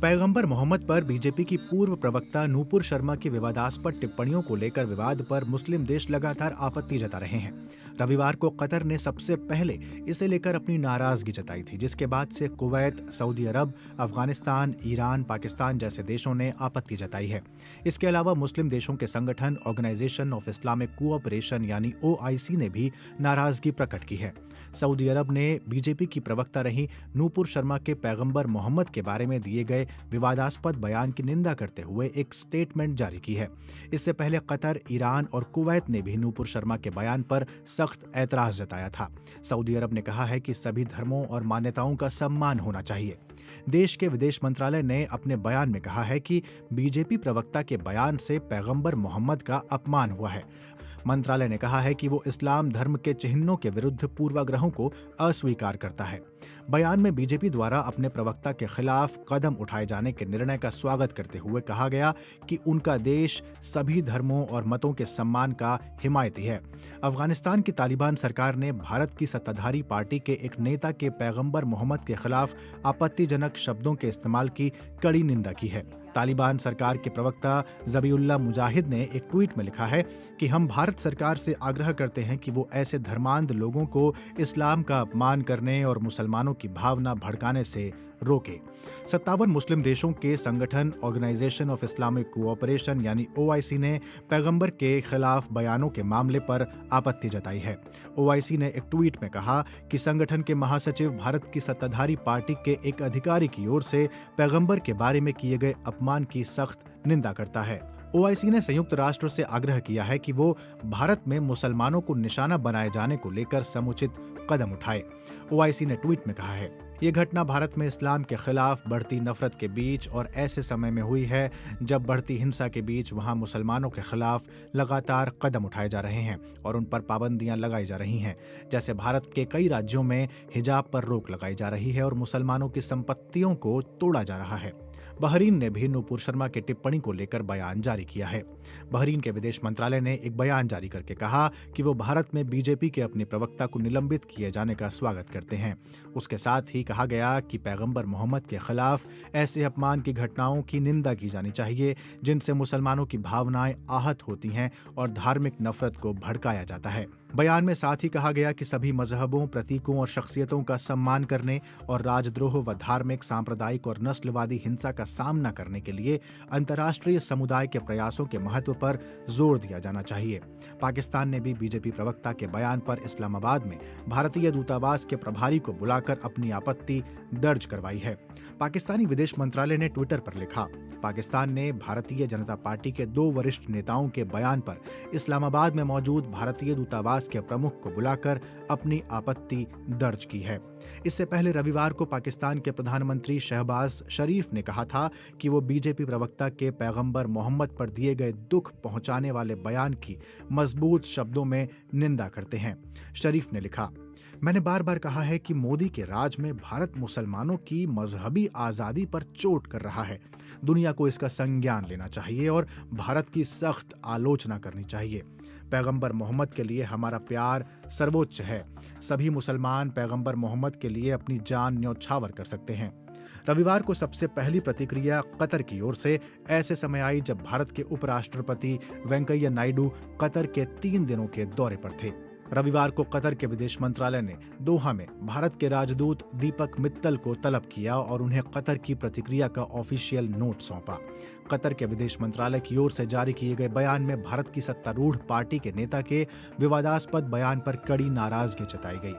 पैगंबर मोहम्मद पर बीजेपी की पूर्व प्रवक्ता नूपुर शर्मा की विवादास्पद टिप्पणियों को लेकर विवाद पर मुस्लिम देश लगातार आपत्ति जता रहे हैं। रविवार को कतर ने सबसे पहले इसे लेकर अपनी नाराजगी जताई थी, जिसके बाद से कुवैत, सऊदी अरब, अफगानिस्तान, ईरान, पाकिस्तान जैसे देशों ने आपत्ति जताई है। इसके अलावा मुस्लिम देशों के संगठन ऑर्गेनाइजेशन ऑफ इस्लामिक कोऑपरेशन यानी OIC ने भी नाराजगी प्रकट की है। सऊदी अरब ने बीजेपी की प्रवक्ता रही नूपुर शर्मा के पैगंबर मोहम्मद के बारे में दिए गए विवादास्पद बयान की निंदा करते हुए एक स्टेटमेंट जारी की है। इससे पहले कतर, ईरान और कुवैत ने भी नूपुर शर्मा के बयान पर सख्त ऐतराज जताया था। सऊदी अरब ने कहा है कि सभी धर्मों और मान्यताओं का सम्मान होना चाहिए। देश के विदेश मंत्रालय ने अपने बयान में कहा है कि बीजेपी प्रवक्ता के बयान से पैगंबर मोहम्मद का अपमान हुआ है। मंत्रालय ने कहा है कि वो इस्लाम धर्म के चिन्हों के विरुद्ध पूर्वाग्रहों को अस्वीकार करता है। बयान में बीजेपी द्वारा अपने प्रवक्ता के खिलाफ कदम उठाए जाने के निर्णय का स्वागत करते हुए कहा गया कि उनका देश सभी धर्मों और मतों के सम्मान का हिमायती है। अफगानिस्तान की तालिबान सरकार ने भारत की सत्ताधारी पार्टी के एक नेता के पैगंबर मोहम्मद के खिलाफ आपत्तिजनक शब्दों के इस्तेमाल की कड़ी निंदा की है। तालिबान सरकार के प्रवक्ता ज़बीउल्लाह मुजाहिद ने एक ट्वीट में लिखा है कि हम भारत सरकार से आग्रह करते हैं कि वो ऐसे धर्मांध लोगों को इस्लाम का अपमान करने और मुसलमानों की भावना भड़काने से रोके। 57 मुस्लिम देशों के संगठन ऑर्गेनाइजेशन ऑफ इस्लामिक कोऑपरेशन यानी OIC ने पैगंबर के खिलाफ बयानों के मामले पर आपत्ति जताई है। OIC ने एक ट्वीट में कहा कि संगठन के महासचिव भारत की सत्ताधारी पार्टी के एक अधिकारी की ओर से पैगंबर के बारे में किए गए अपमान की सख्त निंदा करता है। OIC ने संयुक्त राष्ट्र से आग्रह किया है कि वो भारत में मुसलमानों को निशाना बनाए जाने को लेकर समुचित कदम उठाए। OIC ने ट्वीट में कहा है, ये घटना भारत में इस्लाम के खिलाफ बढ़ती नफरत के बीच और ऐसे समय में हुई है जब बढ़ती हिंसा के बीच वहां मुसलमानों के खिलाफ लगातार कदम उठाए जा रहे हैं और उन पर पाबंदियां लगाई जा रही हैं। जैसे भारत के कई राज्यों में हिजाब पर रोक लगाई जा रही है और मुसलमानों की संपत्तियों को तोड़ा जा रहा है। बहरीन ने भी नूपुर शर्मा की टिप्पणी को लेकर बयान जारी किया है। बहरीन के विदेश मंत्रालय ने एक बयान जारी करके कहा कि वो भारत में बीजेपी के अपने प्रवक्ता को निलंबित किए जाने का स्वागत करते हैं। उसके साथ ही कहा गया कि पैगंबर मोहम्मद के खिलाफ ऐसे अपमान की घटनाओं की निंदा की जानी चाहिए जिनसे मुसलमानों की भावनाएं आहत होती हैं और धार्मिक नफरत को भड़काया जाता है। बयान में साथ ही कहा गया कि सभी मजहबों, प्रतीकों और शख्सियतों का सम्मान करने और राजद्रोह व धार्मिक, सांप्रदायिक और नस्लवादी हिंसा का सामना करने के लिए अंतर्राष्ट्रीय समुदाय के प्रयासों के महत्व पर जोर दिया जाना चाहिए। पाकिस्तान ने भी बीजेपी प्रवक्ता के बयान पर इस्लामाबाद में भारतीय दूतावास के प्रभारी को बुलाकर अपनी आपत्ति दर्ज करवाई है। पाकिस्तानी विदेश मंत्रालय ने ट्विटर पर लिखा, पाकिस्तान ने भारतीय जनता पार्टी के 2 वरिष्ठ नेताओं के बयान पर इस्लामाबाद में मौजूद भारतीय दूतावास के प्रमुख को बुलाकर अपनी आपत्ति दर्ज की है। इससे पहले रविवार को पाकिस्तान के प्रधानमंत्री शहबाज शरीफ ने कहा था कि वो बीजेपी प्रवक्ता के पैगंबर मोहम्मद पर दिए गए दुख पहुंचाने वाले बयान की मजबूत शब्दों में निंदा करते हैं। शरीफ ने लिखा, मैंने बार बार कहा है कि मोदी के राज में भारत मुसलमानों की मजहबी आजादी पर चोट कर रहा है। दुनिया को इसका संज्ञान लेना चाहिए और भारत की सख्त आलोचना करनी चाहिए। पैगंबर मोहम्मद के लिए हमारा प्यार सर्वोच्च है। सभी मुसलमान पैगंबर मोहम्मद के लिए अपनी जान न्यौछावर कर सकते हैं। रविवार को सबसे पहली प्रतिक्रिया कतर की ओर से ऐसे समय आई जब भारत के उपराष्ट्रपति वेंकैया नायडू कतर के 3 दिनों के दौरे पर थे। रविवार को कतर के विदेश मंत्रालय ने दोहा में भारत के राजदूत दीपक मित्तल को तलब किया और उन्हें कतर की प्रतिक्रिया का ऑफिशियल नोट सौंपा। कतर के विदेश मंत्रालय की ओर से जारी किए गए बयान में भारत की सत्तारूढ़ पार्टी के नेता के विवादास्पद बयान पर कड़ी नाराजगी जताई गई।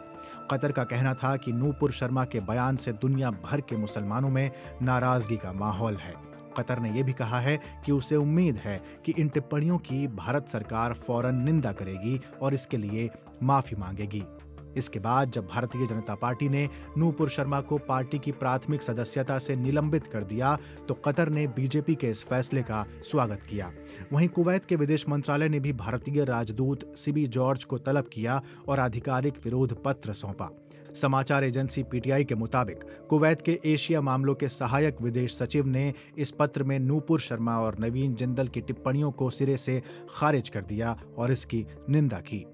कतर का कहना था कि नूपुर शर्मा के बयान से दुनिया भर के मुसलमानों में नाराजगी का माहौल है। कतर ने यह भी कहा है कि उसे उम्मीद है कि इन टिप्पणियों की भारत सरकार फौरन निंदा करेगी और इसके लिए माफी मांगेगी। इसके बाद जब भारतीय जनता पार्टी ने नूपुर शर्मा को पार्टी की प्राथमिक सदस्यता से निलंबित कर दिया तो कतर ने बीजेपी के इस फैसले का स्वागत किया। वहीं कुवैत के विदेश मंत्रालय ने भी भारतीय राजदूत सीबी जॉर्ज को तलब किया और आधिकारिक विरोध पत्र सौंपा। समाचार एजेंसी PTI के मुताबिक कुवैत के एशिया मामलों के सहायक विदेश सचिव ने इस पत्र में नूपुर शर्मा और नवीन जिंदल की टिप्पणियों को सिरे से खारिज कर दिया और इसकी निंदा की।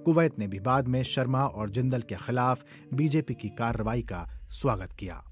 कुवैत ने भी बाद में शर्मा और जिंदल के खिलाफ बीजेपी की कार्रवाई का स्वागत किया।